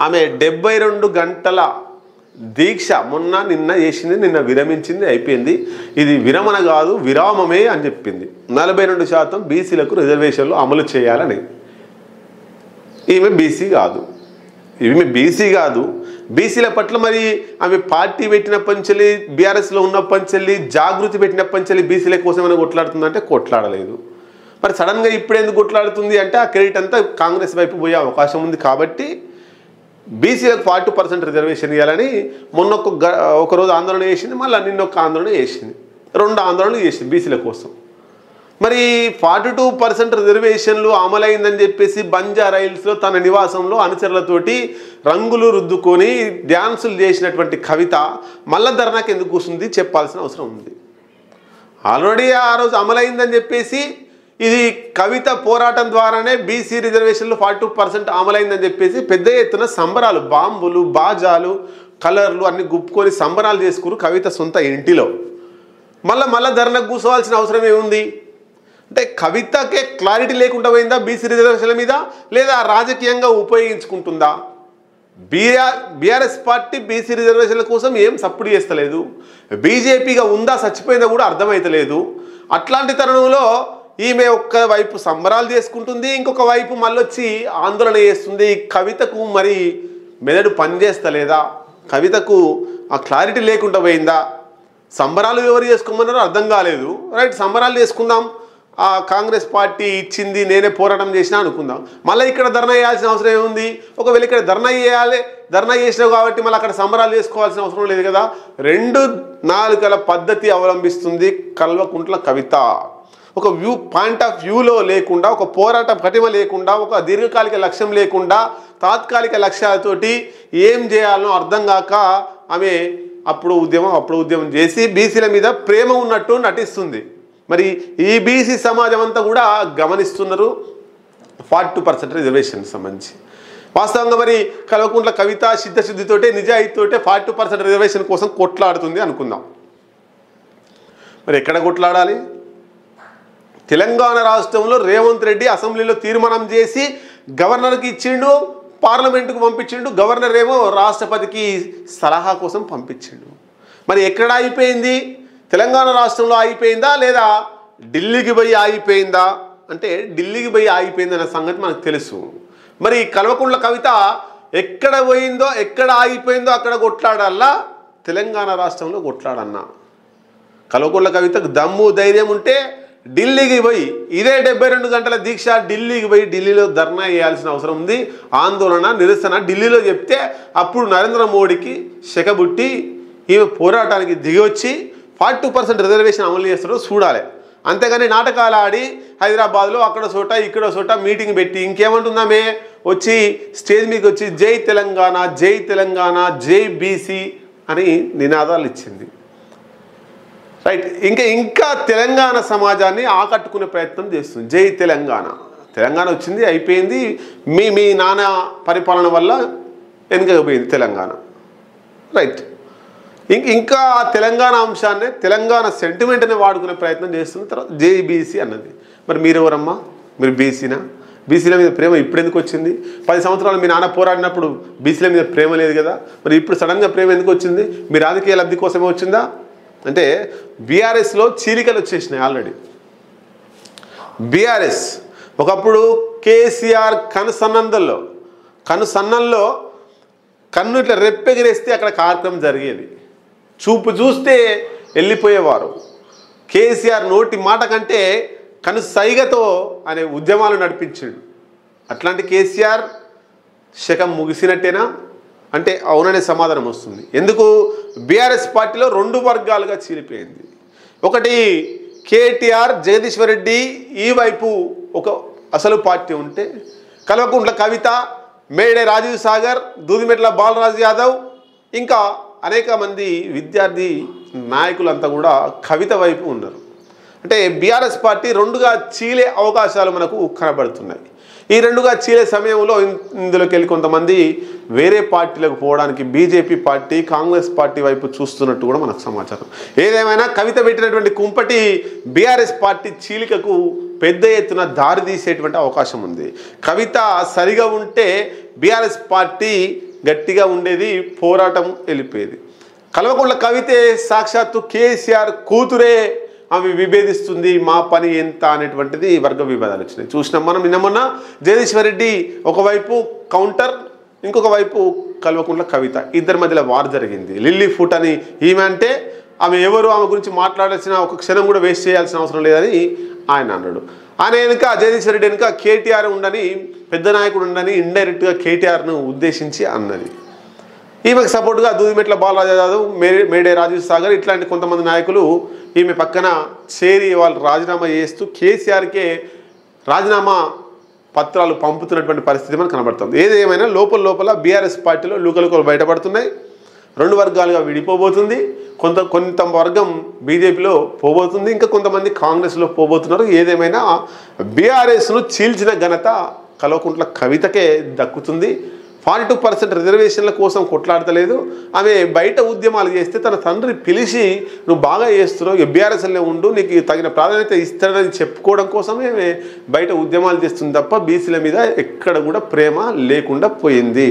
ఆమె 72 గంటల దీక్ష నిన్న చేసింది, నిన్న విరమించింది, అయిపోయింది. ఇది విరమణ కాదు విరామమే అని చెప్పింది. 42% బీసీలకు రిజర్వేషన్లు అమలు చేయాలని. ఈమె బీసీ కాదు. బీసీల పట్ల మరి ఆమె పార్టీ పెట్టినప్పటి నుంచి బీఆర్ఎస్లో ఉన్నప్పటి నుంచి జాగృతి పెట్టినప్పటి నుంచి బీసీల కోసం ఏమైనా కొట్లాడుతుందంటే కొట్లాడలేదు. మరి సడన్గా ఇప్పుడు ఎందుకు కొట్లాడుతుంది అంటే ఆ క్రెడిట్ అంతా కాంగ్రెస్ వైపు పోయే అవకాశం ఉంది కాబట్టి బీసీలకు 40% రిజర్వేషన్ ఇవ్వాలని మొన్న ఒకరోజు ఆందోళన చేసింది, మళ్ళీ నిన్నొక ఆందోళన చేసింది, 2 ఆందోళనలు చేసింది బీసీల కోసం. మరి 42% రిజర్వేషన్లు అమలైందని చెప్పేసి బంజారా హిల్స్లో తన నివాసంలో అనుచరులతోటి రంగులు రుద్దుకొని డ్యాన్సులు చేసినటువంటి కవిత మళ్ళా ధర్నాకి ఎందుకు కూర్చుంది చెప్పాల్సిన అవసరం ఉంది. ఆల్రెడీ ఆ రోజు అమలైందని చెప్పేసి ఇది కవిత పోరాటం ద్వారానే బీసీ రిజర్వేషన్లు 42% అమలైందని చెప్పేసి పెద్ద ఎత్తున సంబరాలు, బాంబులు, బాజాలు, కలర్లు అన్ని గుప్పుకొని సంబరాలు చేసుకున్నారు కవిత సొంత ఇంటిలో. మళ్ళా ధర్నాకు కూర్చోవాల్సిన అవసరం ఏముంది అంటే కవితకే క్లారిటీ లేకుండా పోయిందా బీసీ రిజర్వేషన్ల మీద, లేదా రాజకీయంగా ఉపయోగించుకుంటుందా? బీఆర్ఎస్ పార్టీ బీసీ రిజర్వేషన్ల కోసం ఏం సపోర్ట్ చేస్తలేదు, బీజేపీగా ఉందా చచ్చిపోయిందా కూడా అర్థమైతలేదు. అట్లాంటి తరుణంలో ఈమె ఒక్క వైపు సంబరాలు చేసుకుంటుంది, ఇంకొక వైపు మళ్ళొచ్చి ఆందోళన చేస్తుంది. కవితకు మరి మెదడు పనిచేస్తలేదా? కవితకు ఆ క్లారిటీ లేకుండా పోయిందా? సంబరాలు ఎవరు చేసుకోమన్నారో అర్థం కాలేదు. రైట్, సంబరాలు చేసుకుందాం, ఆ కాంగ్రెస్ పార్టీ ఇచ్చింది నేనే పోరాటం చేసినా అనుకుందాం. మళ్ళీ ఇక్కడ ధర్నా చేయాల్సిన అవసరం ఏముంది? ఒకవేళ ఇక్కడ ధర్నా చేసినావు కాబట్టి మళ్ళీ అక్కడ సంబరాలు చేసుకోవాల్సిన అవసరం లేదు కదా. 2 నాలుకల పద్ధతి అవలంబిస్తుంది కల్వకుంట్ల కవిత. ఒక పాయింట్ ఆఫ్ వ్యూలో లేకుండా, ఒక పోరాట పటిమ లేకుండా, ఒక దీర్ఘకాలిక లక్ష్యం లేకుండా, తాత్కాలిక లక్ష్యాలతోటి ఏం చేయాలనో అర్థం కాక ఆమె అప్పుడు ఉద్యమం చేసి బీసీల మీద ప్రేమ ఉన్నట్టు నటిస్తుంది. మరి ఈ బీసీ సమాజం అంతా కూడా గమనిస్తున్నారు 42% రిజర్వేషన్ సంబంధించి. వాస్తవంగా మరి కల్వకుంట్ల కవిత సిద్ధశుద్ధితోటే నిజాయితీతోటే 40% రిజర్వేషన్ కోసం కొట్లాడుతుంది అనుకుందాం. మరి ఎక్కడ కొట్లాడాలి? తెలంగాణ రాష్ట్రంలో రేవంత్ రెడ్డి అసెంబ్లీలో తీర్మానం చేసి గవర్నర్కి ఇచ్చిండు, పార్లమెంటుకు పంపించిండు, గవర్నర్ ఏమో రాష్ట్రపతికి సలహా కోసం పంపించిండు. మరి ఎక్కడ అయిపోయింది? తెలంగాణ రాష్ట్రంలో ఆగిపోయిందా లేదా ఢిల్లీకి పోయి ఆగిపోయిందా అంటే ఢిల్లీకి పోయి ఆగిపోయిందన్న సంగతి మనకు తెలుసు. మరి కల్వకుంట్ల కవిత ఎక్కడ పోయిందో ఎక్కడ ఆగిపోయిందో అక్కడ కొట్లాడాలా, తెలంగాణ రాష్ట్రంలో కొట్లాడన్నా. కల్వకుంట్ల కవితకు దమ్ము ధైర్యం ఉంటే ఢిల్లీకి పోయి ఇదే 72 గంటల దీక్ష ఢిల్లీకి పోయి ఢిల్లీలో ధర్నా చేయాల్సిన అవసరం ఉంది. ఆందోళన నిరసన ఢిల్లీలో చెప్తే అప్పుడు నరేంద్ర మోడీకి శకబుట్టి ఈమె పోరాటానికి దిగొచ్చి 42% రిజర్వేషన్ అమలు చేస్తారో చూడాలి. అంతేగాని నాటకాలు ఆడి హైదరాబాద్లో అక్కడ చోట ఇక్కడ చోట మీటింగ్ పెట్టి ఇంకేమంటుందామే వచ్చి స్టేజ్ మీదకి వచ్చి జై తెలంగాణ, జై తెలంగాణ, జై బీసీ అని నినాదాలు ఇచ్చింది. రైట్, ఇంకా తెలంగాణ సమాజాన్ని ఆకట్టుకునే ప్రయత్నం చేస్తుంది. జై తెలంగాణ, తెలంగాణ వచ్చింది అయిపోయింది, మీ నాన్న పరిపాలన వల్ల వెనుకపోయింది తెలంగాణ. రైట్, ఇంకా తెలంగాణ అంశాన్ని తెలంగాణ సెంటిమెంట్ని వాడుకునే ప్రయత్నం చేస్తున్న తర్వాత జేబీసీ అన్నది. మరి మీరెవరమ్మా? మీరు బీసీనా? బీసీల మీద ప్రేమ ఇప్పుడు ఎందుకు వచ్చింది? 10 సంవత్సరాలు మీ నాన్న పోరాడినప్పుడు బీసీల మీద ప్రేమ లేదు కదా, మరి ఇప్పుడు సడన్గా ప్రేమ ఎందుకు వచ్చింది? మీ రాజకీయ లబ్ధి కోసమే వచ్చిందా? అంటే బీఆర్ఎస్లో చీలికలు వచ్చేసినాయి ఆల్రెడీ. బీఆర్ఎస్ ఒకప్పుడు కేసీఆర్ కనుసన్నంలో కన్ను ఇట్లా రెప్పెగిరేస్తే అక్కడ కార్యక్రమం జరిగేది, చూపు చూస్తే వెళ్ళిపోయేవారు. కేసీఆర్ నోటి మాట కంటే కను సైగతో అనే ఉద్యమాలు నడిపించాడు. అట్లాంటి కేసీఆర్ శకం ముగిసినట్టేనా అంటే అవుననే సమాధానం వస్తుంది. ఎందుకు? బీఆర్ఎస్ పార్టీలో 2 వర్గాలుగా చీలిపోయింది. ఒకటి కేటీఆర్, జగదీశ్వర్ రెడ్డి ఈ వైపు ఒక అసలు పార్టీ ఉంటే, కల్వకుంట్ల కవిత, మేడే రాజీవ్ సాగర్, దూదిమెట్ల బాలరాజు యాదవ్ ఇంకా అనేక మంది విద్యార్థి నాయకులంతా కూడా కవిత వైపు ఉన్నారు. అంటే బీఆర్ఎస్ పార్టీ 2గా చీలే అవకాశాలు మనకు కనబడుతున్నాయి. ఈ 2గా చీలే సమయంలో ఇందులోకి వెళ్ళి కొంతమంది వేరే పార్టీలకు పోవడానికి బీజేపీ పార్టీ, కాంగ్రెస్ పార్టీ వైపు చూస్తున్నట్టు కూడా మనకు సమాచారం. ఏదేమైనా కవిత పెట్టినటువంటి కుంపటి బీఆర్ఎస్ పార్టీ చీలికకు పెద్ద ఎత్తున దారి తీసేటువంటి అవకాశం ఉంది. కవిత సరిగా ఉంటే బీఆర్ఎస్ పార్టీ గట్టిగా ఉండేది, పోరాటం వెళ్ళిపోయేది. కల్వకుంట్ల కవితే సాక్షాత్తు కేసీఆర్ కూతురే ఆమె విభేదిస్తుంది, మా పని ఎంత అనేటువంటిది వర్గ విభేదాలు వచ్చినాయి. చూసినాం మనం నిన్న మొన్న. జగదీశ్వర్ రెడ్డి ఒకవైపు కౌంటర్, ఇంకొక వైపు కల్వకుంట్ల కవిత, ఇద్దరి మధ్యలో వార్ జరిగింది. లిల్లీ ఫుట్ అని ఈమె అంటే ఆమె ఎవరు, ఆమె గురించి మాట్లాడాల్సిన ఒక క్షణం కూడా వేస్ట్ చేయాల్సిన అవసరం లేదని ఆయన అన్నాడు. ఆయన వెనుక జగదీశ్వర్ రెడ్డి వెనుక కేటీఆర్ ఉండని, పెద్ద నాయకుడు ఉండని ఇండైరెక్ట్గా కేటీఆర్ను ఉద్దేశించి అన్నది. ఈమెకు సపోర్టుగా దూదిమెట్ల బాలరాజా యాదవ్, మేడే రాజీవ్ సాగర్ ఇట్లాంటి కొంతమంది నాయకులు ఈమె పక్కన చేరి వాళ్ళు రాజీనామా చేస్తూ కేసీఆర్కే రాజీనామా పత్రాలు పంపుతున్నటువంటి పరిస్థితి మనకు కనబడుతుంది. ఏదేమైనా లోపల బీఆర్ఎస్ పార్టీలో లూకలుకలు బయటపడుతున్నాయి. 2 వర్గాలుగా విడిపోబోతుంది. కొంత వర్గం బీజేపీలో పోబోతుంది, ఇంకా కొంతమంది కాంగ్రెస్లో పోబోతున్నారు. ఏదేమైనా బీఆర్ఎస్ను చీల్చిన ఘనత కల్వకుంట్ల కవితకే దక్కుతుంది. 42% రిజర్వేషన్ల కోసం కొట్లాడతలేదు. ఆమె బయట ఉద్యమాలు చేస్తే తన తండ్రి పిలిచి నువ్వు బాగా చేస్తున్నావు, బీఆర్ఎస్లో ఉండు, నీకు తగిన ప్రాధాన్యత ఇస్తాడని చెప్పుకోవడం కోసమే ఆమె బయట ఉద్యమాలు చేస్తుంది తప్ప బీసీల మీద ఎక్కడ కూడా ప్రేమ లేకుండా పోయింది.